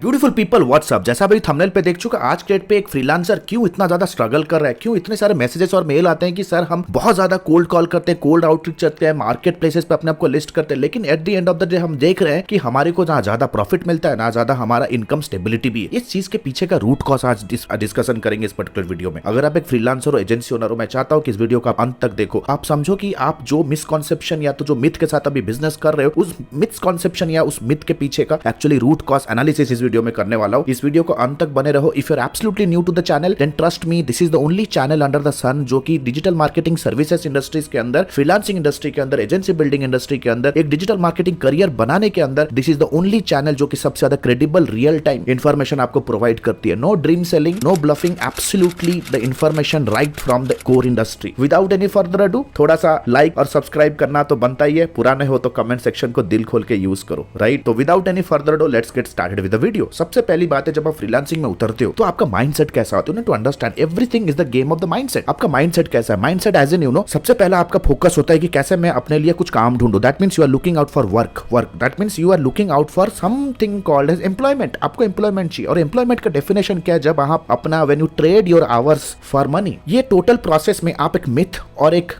Beautiful people WhatsApp, जैसा अभी thumbnail पे देख चुका, आज के डेट पे एक फ्रीलांसर क्यों इतना ज्यादा स्ट्रगल कर रहा है, क्यों इतने सारे मैसेजेस और मेल आते हैं कि सर हम बहुत ज्यादा कोल्ड कॉल करते हैं, कोल्ड आउटरीच करते हैं, मार्केट प्लेसेस पे अपने आप को लिस्ट करते हैं, लेकिन eight the end of the day हम देख रहे हैं कि हमारे को ना ज्यादा प्रॉफिट मिलता है ना ज्यादा हमारा इनकम स्टेबिलिटी भी है। इस चीज के पीछे का रूट कॉज आज डिस्कशन करेंगे इस पर्टिकुलर वीडियो में। अगर आप एक फ्रीलांसर और एजेंसी ओनर हो, मैं चाहता हूं कि इस वीडियो का अंत तक देखो, आप समझो कि आप जो मिसकॉन्सेप्शन या तो जो मिथ के साथ अभी बिजनेस कर रहे हो, उस मिसकॉन्सेप्शन या उस मिथ के पीछे का एक्चुअली रूट कॉज एनालिसिस इस वीडियो में करने वाला हूं। इस वीडियो को अंत तक बने रहो। If you are absolutely new to the channel, then trust me, this is the only channel under the sun जो कि डिजिटल मार्केटिंग सर्विसेज इंडस्ट्रीज के अंदर, फ्रीलांसिंग इंडस्ट्री के अंदर, एजेंसी बिल्डिंग इंडस्ट्री के अंदर, एक डिजिटल मार्केटिंग करियर बनाने के अंदर, this is the only channel जो कि सबसे ज्यादा क्रेडिबल रियल टाइम इंफॉर्मेशन आपको प्रोवाइड करती है। No dream selling, no bluffing, absolutely the information right from the core industry. Without any further ado, थोड़ा सा लाइक और सब्सक्राइब करना तो बनता ही है, पुराने हो तो कमेंट सेक्शन को दिल खोल के यूज करो, राइट? तो without any further ado, let's get started with the video. सबसे पहली बात है, जब आप फ्रीलांसिंग में उतरते हो तो आपका माइंडसेट कैसा होता है? To understand everything is the game of the mindset. आपका माइंडसेट कैसा है? माइंडसेट एज एन सबसे पहला आपका फोकस होता है कि कैसे मैं अपने लिए कुछ काम ढूंढूं। That means you are looking out for work. That means you are looking out for something called as employment. आपको एम्प्लॉयमेंट चाहिए, और एम्प्लॉयमेंट का डेफिनेशन क्या है? जब आप अपना when you trade your hours for money. ये टोटल प्रोसेस में आप एक मिथ और एक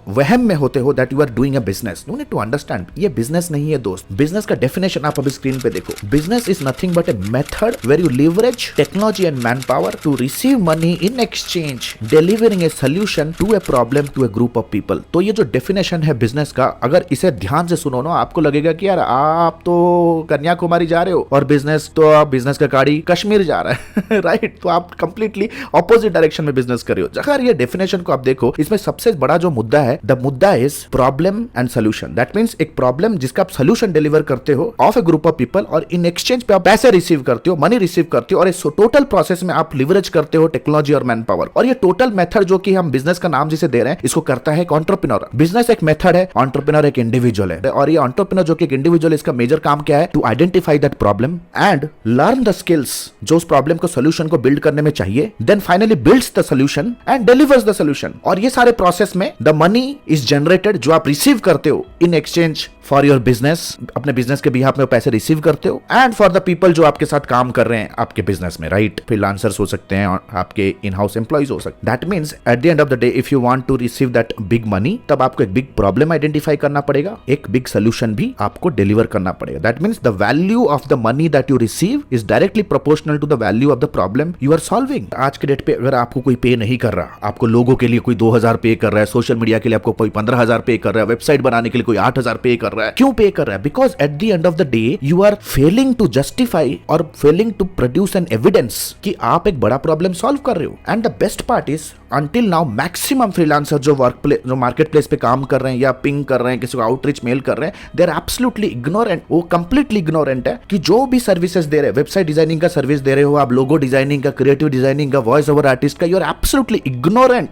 वहम में होते हो that you are doing a business. You need to understand, ये बिजनेस नहीं है दोस्त। बिजनेस का डेफिनेशन आप अभी स्क्रीन पे देखो। Business is nothing but a method where you leverage technology and manpower to receive money in exchange delivering a solution to a problem to a group of people. तो ये जो definition है business का, अगर इसे ध्यान से सुनो ना, आपको लगेगा कि यार आप तो कन्याकुमारी जा रहे हो और बिजनेस तो आप बिजनेस का गाड़ी कश्मीर जा रहा है राइट? तो आप कंप्लीटली ऑपोजिट डायरेक्शन में बिजनेस कर रहे हो। अगर ये डेफिनेशन को आप देखो, इसमें सबसे बड़ा जो मुद्दा है, द मुद्दा is problem and solution. That means एक प्रॉब्लम जिसका आप सोल्यूशन डिलीवर करते हो of A group of people, और इन एक्सचेंज पे आप पैसे रिसीव करते हो, मनी रिसीव करते हो, और इस टोटल प्रोसेस में आप लिवरेज करते हो टेक्नोलॉजी और मैन पावर। और ये टोटल मेथड जो कि हम बिजनेस का नाम जिसे दे रहे हैं, इसको करता है एंटरप्रेन्योर। बिजनेस एक मेथड है, एंटरप्रेन्योर एक इंडिविजुअल है। और ये एंटरप्रेन्योर जो कि एक इंडिविजुअल, इसका मेजर काम क्या है? To identify that problem and learn the skills जो उस प्रॉब्लम को सोल्यूशन को बिल्ड करने में चाहिए, then finally builds the solution and delivers the solution. और ये सारे प्रोसेस में द मनी इज जनरेटेड जो आप रिसीव करते हो in exchange for your business. अपने बिजनेस के बिहाफ में पैसे रिसीव करते हो, एंड फॉर द पीपल जो आपके साथ काम कर रहे हैं आपके बिजनेस में, राइट? फ्रीलांसर्स हो सकते हैं, आपके इन हाउस एम्प्लॉइज हो सकते हैं। That means at the end of the day, if you want to receive that big money, तब आपको एक बिग प्रॉब्लम आइडेंटिफाई करना पड़ेगा, एक बिग सोल्यूशन भी आपको डिलीवर करना पड़ेगा। That means the value of the money that you receive is directly proportional to the value of the problem you are solving. आज के डेट पे अगर आपको कोई पे नहीं कर रहा, आपको लोगों के लिए कोई 2000 पे कर रहा है, सोशल मीडिया के लिए आपको कोई 15,000 पे कर रहा है, वेबसाइट बनाने के लिए कोई 8,000 पे कर रहा है, क्यों पे कर रहा है? Because at the end of the day you are failing to justify or failing to produce an evidence कि आप एक बड़ा प्रॉब्लम सॉल्व कर रहे हो। And the best part is, until now maximum freelancer जो जो मार्केट प्लेस पे काम कर रहे हैं या पिंग कर रहे हैं, किसी को आउटरीच मेल कर रहे हैं, दे आर एब्सोल्युटली इग्नोरेंट। वो कंप्लीटली इग्नोरेंट है कि जो भी सर्विसेज दे रहे हैं, वेबसाइट डिजाइनिंग का सर्विस दे रहे हो आप, लोगो डिजाइनिंग का, क्रिएटिव डिजाइनिंग का, वॉइस ओवर आर्टिस्ट का, यू आर एब्सोल्युटली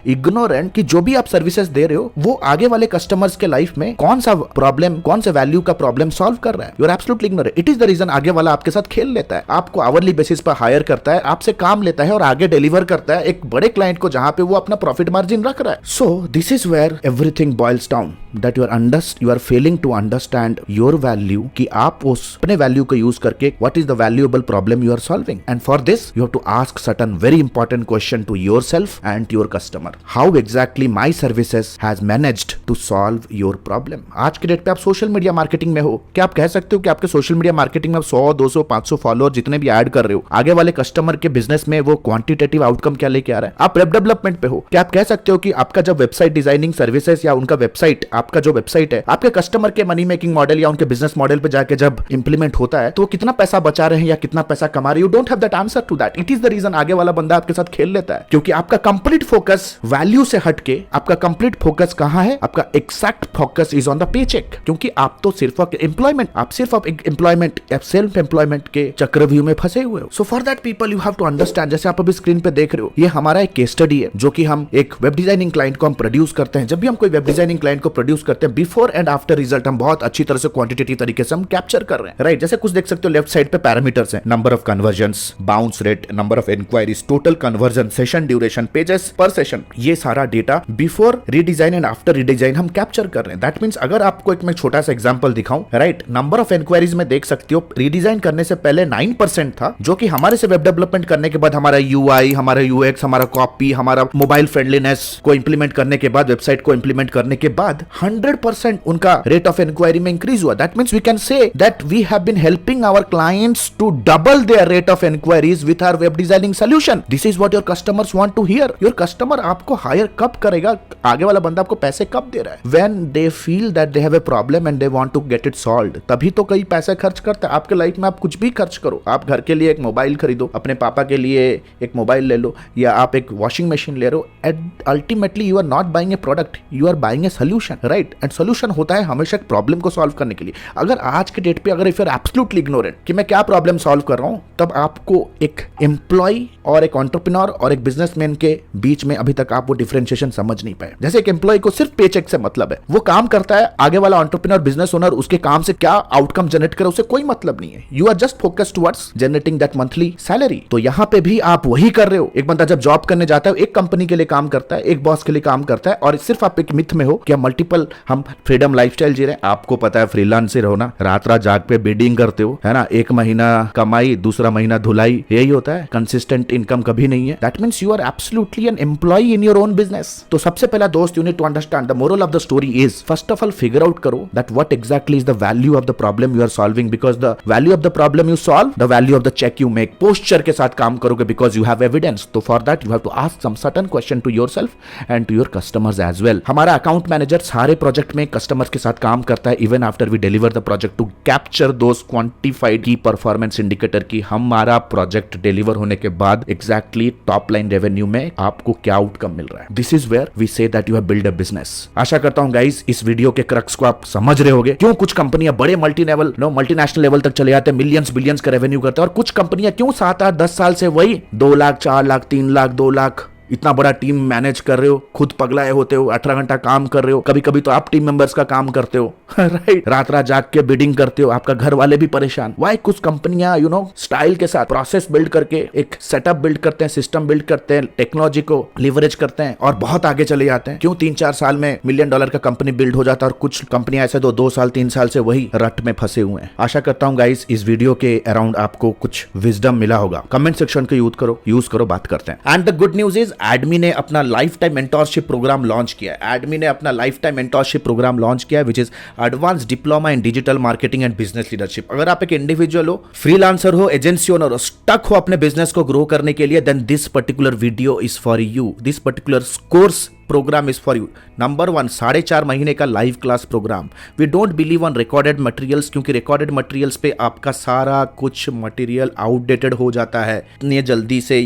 इग्नोरेंट कि जो भी आप सर्विसेज दे रहे हो वो आगे वाले कस्टमर्स के लाइफ में कौन सा प्रॉब्लम, कौन से वैल्यू का प्रॉब्लम सॉल्व कर रहा है। You are absolutely ignorant. It is the reason आगे वाला आपके साथ खेल लेता है, आपको आवरली बेसिस पर हायर करता है, आपसे काम लेता है और आगे डिलीवर करता है एक बड़े क्लाइंट को जहां पे वो अपना प्रॉफिट मार्जिन रख रहा है। So this is where everything boils down, that you are failing to understand your value, कि आप उस अपने वैल्यू को यूज करके what is the valuable problem you are solving. And for this you have to ask certain very important question to yourself and your customer. How exactly my services has managed to solve your problem. आज के date पे आप social media marketing में हो, क्या आप कह सकते हो कि आपके सोशल मीडिया मार्केटिंग में 100, 200, 500 फॉलोअर जितने भी ऐड कर रहे हो, आगे वाले कस्टमर के बिजनेस में वो क्वांटिटेटिव आउटकम क्या लेके आ रहा है? आप वेब डेवलपमेंट पे हो, क्या आप कह सकते हो कि आपका जब वेबसाइट डिजाइनिंग सर्विसेज या उनका वेबसाइट, आपका जो वेबसाइट है, आपके कस्टमर के मनी मेकिंग मॉडल या उनके बिजनेस मॉडल पे जाके जब इंप्लीमेंट होता है तो कितना पैसा बचा रहे हैं या कितना पैसा कमा रहे? You don't have that answer to that. It is the reason आगे वाला बंदा आपके साथ खेल लेता है, क्योंकि आपका कंप्लीट फोकस वैल्यू से हटके, आपका कंप्लीट फोकस कहां है? आपका exact focus is on the paycheck, क्योंकि आप तो सिर्फ एम्प्लॉयमेंट, आप सिर्फ एम्प्लॉयमेंट, सेल्फ एम्प्लॉयमेंट के चक्रव्यूह में फंसे हुए हो। So for that people you have to understand, जैसे आप अभी स्क्रीन पे देख रहे हो, ये हमारा एक केस स्टडी है जो कि हम एक वेब डिजाइनिंग क्लाइंट को हम प्रोड्यूस करते हैं। जब भी हम कोई वेब डिजाइनिंग क्लाइंट को प्रोड्यूस करते हैं, बिफोर एंड आफ्टर रिजल्ट हम बहुत अच्छी तरह से क्वांटिटेटिव तरीके से हम कैप्चर कर रहे हैं, राइट? जैसे कुछ देख सकते हो लेफ्ट साइड पे पैरामीटर्स हैं, number of conversions, bounce rate, number of inquiries, total conversion, session duration, pages per session, ये सारा data before redesign and after redesign हम कैप्चर कर रहे हैं। दैट मींस अगर आपको एक मैं छोटा छोटा सा एग्जांपल दिखाऊं, राइट? नंबर ऑफ इंक्वायरीज में देख सकते हो रीडिजाइन करने से पहले 9% था, जो कि हमारे से वेब डेवलपमेंट करने के बाद हमारा यूआई, हमारा यूएक्स, हमारा कॉपी, हमारा मोबाइल फ्रेंडलीनेस को इंप्लीमेंट करने के बाद, वेबसाइट को इंप्लीमेंट करने के बाद 100% उनका रेट ऑफ इंक्वायरी में इंक्रीज हुआ। That means we can say that we have been helping our clients to double their rate of inquiries with our web designing solution. This is what your customers want to hear. Your customer आपको hire कब करेगा, आगे वाला बंदा आपको पैसे कब दे रहा है? When they feel that they have a problem and they want to get it solved, तभी तो कई पैसे खर्च करते हैं। आपके लाइफ में आप कुछ भी खर्च करो, आप घर के लिए एक मोबाइल खरीदो, अपने पापा के लिए एक मोबाइल ले लो, या आप एक वॉशिंग मशीन ले रहे हो, and ultimately you are not buying a product, you are buying a solution, right? And solution होता है हमेशा एक प्रॉब्लम को सॉल्व करने के लिए। अगर आज के डेट पे अगर if you are absolutely ignorant कि मैं क्या प्रॉब्लम सॉल्व कर रहा हूं, तब आपको एक एम्प्लॉय और एक एंटरप्रेन्योर और एक बिजनेसमैन के बीच में अभी तक आप वो डिफरेंशिएशन समझ नहीं पाए। जैसे एक एम्प्लॉय को सिर्फ पेचेक से मतलब है, वो काम करता है, आगे वाला एंटरप्रेन्योर बिजनेस ओनर उसके काम से क्या आउटकम जनरेट करे उसे कोई मतलब नहीं है। You are just focused towards generating that monthly salary. तो यहां पे भी आप वही कर रहे हो। एक बंदा जब जॉब करने जाता है, एक कंपनी के लिए काम करता है, एक बॉस के लिए काम करता है, और सिर्फ आप एक मिथ में हो कि मल्टीपल हम फ्रीडम लाइफस्टाइल जी रहे हैं। आपको पता है फ्रीलांसर हो ना, रात रात जाग पे बिडिंग करते हो, है ना? एक महीना कमाई, दूसरा महीना धुलाई, यही होता है। कंसिस्टेंट इनकम कभी नहीं है। That means you are absolutely an employ in your own business. तो सबसे पहला दोस्त, you need to understand the moral of the story is, first of all figure out करो that what exactly is the value of the problem you are solving, because the value of the problem you solve, the value of the check you make. Posture के साथ काम करोगे because you have evidence. तो for that you have to ask some certain question to yourself and to your customers as well. हमारा account manager सारे project में customers के साथ काम करता है, even after we deliver the project, to capture those quantified की performance indicator की हमारा प्रोजेक्ट डिलीवर होने के बाद एग्जैक्टली टॉप लाइन रेवेन्यू में आपको क्या आउटकम मिल रहा है। This is where we say that you have build a business. आशा करता हूं गाइस इस वीडियो के क्रक्स को आप समझ रहे होगे, क्यों कुछ कंपनियां बड़े मल्टीनेशनल लेवल तक चले जाते हैं, मिलियंस बिलियंस का रेवेन्यू करते हैं, और कुछ कंपनियां क्यों 7, 8, 10 साल से वही 2 लाख, 4 लाख, 3 लाख, 2 लाख, इतना बड़ा टीम मैनेज कर रहे हो, खुद पगलाए होते हो, 18 घंटा काम कर रहे हो, कभी कभी तो आप टीम मेंबर्स का काम करते हो, राइट? रात रात जाग के बिडिंग करते हो, आपका घर वाले भी परेशान। वाई? कुछ कंपनियां स्टाइल के साथ प्रोसेस बिल्ड करके एक सेटअप बिल्ड करते हैं, सिस्टम बिल्ड करते हैं, टेक्नोलॉजी को लिवरेज करते हैं और बहुत आगे चले जाते हैं। क्यों 3-4 साल में $1 मिलियन का कंपनी बिल्ड हो जाता है, और कुछ कंपनियां ऐसे 2 साल 3 साल से वही रट में फंसे हुए हैं। आशा करता हूं गाइस इस वीडियो के अराउंड आपको कुछ विजडम मिला होगा। कमेंट सेक्शन को यूज करो, बात करते हैं। And the good news is एडमी ने अपना life time mentorship program launch किया है। एडमी ने अपना life time mentorship program launch किया है, which is advance diploma in digital marketing and business leadership. अगर आप एक इंडिविजुअल हो, फ्रीलांसर हो, एजेंसी ओनर हो, स्टक हो अपने बिजनेस को ग्रो करने के लिए, then this particular video is for you. This particular course program is for you. Number 1, 4.5 महीने का live class program. We don't believe on recorded materials, क्योंकि रिकॉर्डेड मटेरियल्स पे आपका सारा कुछ मटेरियल आउटडेटेड हो जाता है, इतनी जल्दी से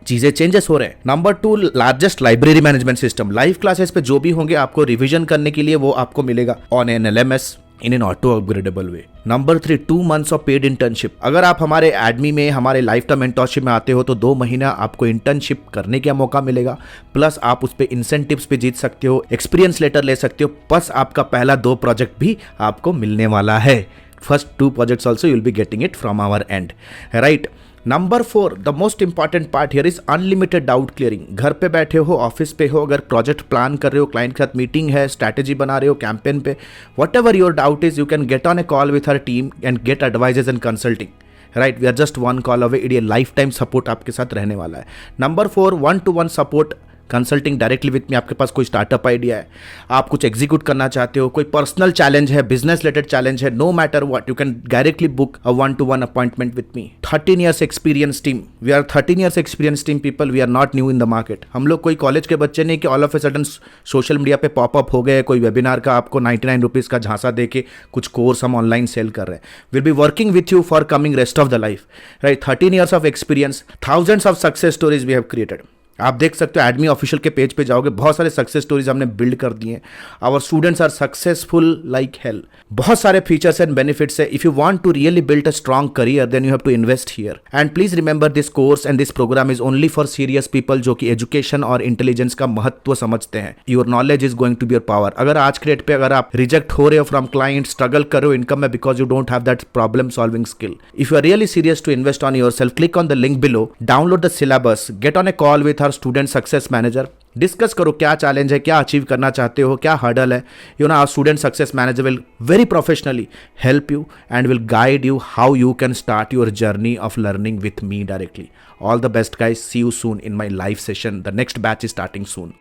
चीजें चेंजेस हो रहे हैं। Number 2, largest library management system. Live classes पे जो भी होंगे आपको रिविजन करने के लिए वो आपको मिलेगा on an LMS in an auto upgradable way. Number 3, 2 months of paid internship. अगर आप हमारे एडमी में हमारे लाइफ टाइम मेंटोरशिप में आते हो तो 2 महीना आपको इंटर्नशिप करने का मौका मिलेगा, प्लस आप उस पे इंसेंटिव्स पे जीत सकते हो, एक्सपीरियंस लेटर ले सकते हो, प्लस आपका पहला 2 प्रोजेक्ट भी आपको मिलने वाला है। First 2 projects also you will be getting it from our end, right? Number 4, the most important part here is unlimited doubt clearing. घर पे बैठे हो, ऑफिस पे हो, अगर प्रोजेक्ट प्लान कर रहे हो, क्लाइंट के साथ मीटिंग है, स्ट्रैटेजी बना रहे हो कैंपेन पे, whatever your doubt is, you can get on a call with her team and get advises and consulting, right? We are just 1 call away। ये लाइफ टाइम सपोर्ट आपके साथ रहने वाला है। Number 4, 1-to-1 support, consulting directly with me. आपके पास कोई startup idea है, आप कुछ एग्जीक्यूट करना चाहते हो, कोई पर्सनल चैलेंज है, बिजनेस रिलेटेड चैलेंज है, no matter what, you can directly book a 1-to-1 appointment with me. 13 years experience team. We are 13 years experience team people, we are not new in the market. हम लोग कोई college के बच्चे नहीं कि all of a sudden social media पे pop up हो गए, कोई वेबिनार का आपको 99 रुपीज़ का झांसा दे के कुछ कोर्स हम ऑनलाइन सेल कर रहे हैं। Will be working with you for coming rest of the life, right? 13 years of experience, thousands of success stories we have created. आप देख सकते हो एडमी ऑफिशियल के पेज पे जाओगे, बहुत सारे सक्सेस स्टोरीज हमने बिल्ड कर दिए हैं। Our students are successful like hell. बहुत सारे फीचर्स एंड बेनिफिट्स है। If you want to really build a strong career, then you have to invest here. And please remember this course and this program is only for serious people जो कि education और intelligence का महत्व समझते हैं। Your knowledge is going to be your power. अगर आज के डेट पे अगर आप रिजेक्ट हो रहे हो फ्रॉम क्लाइंट, स्ट्रगल कर रहे हो इनकम में because you don't have that problem solving skill, if you are really serious to invest on your self, click on the link below, download the syllabus, get on a call with our student success manager, discuss करो क्या challenge है, क्या achieve करना चाहते हो, क्या hurdle है. Our student success manager will very professionally help you and will guide you how you can start your journey of learning with me directly. All the best, guys. See you soon in my live session. The next batch is starting soon.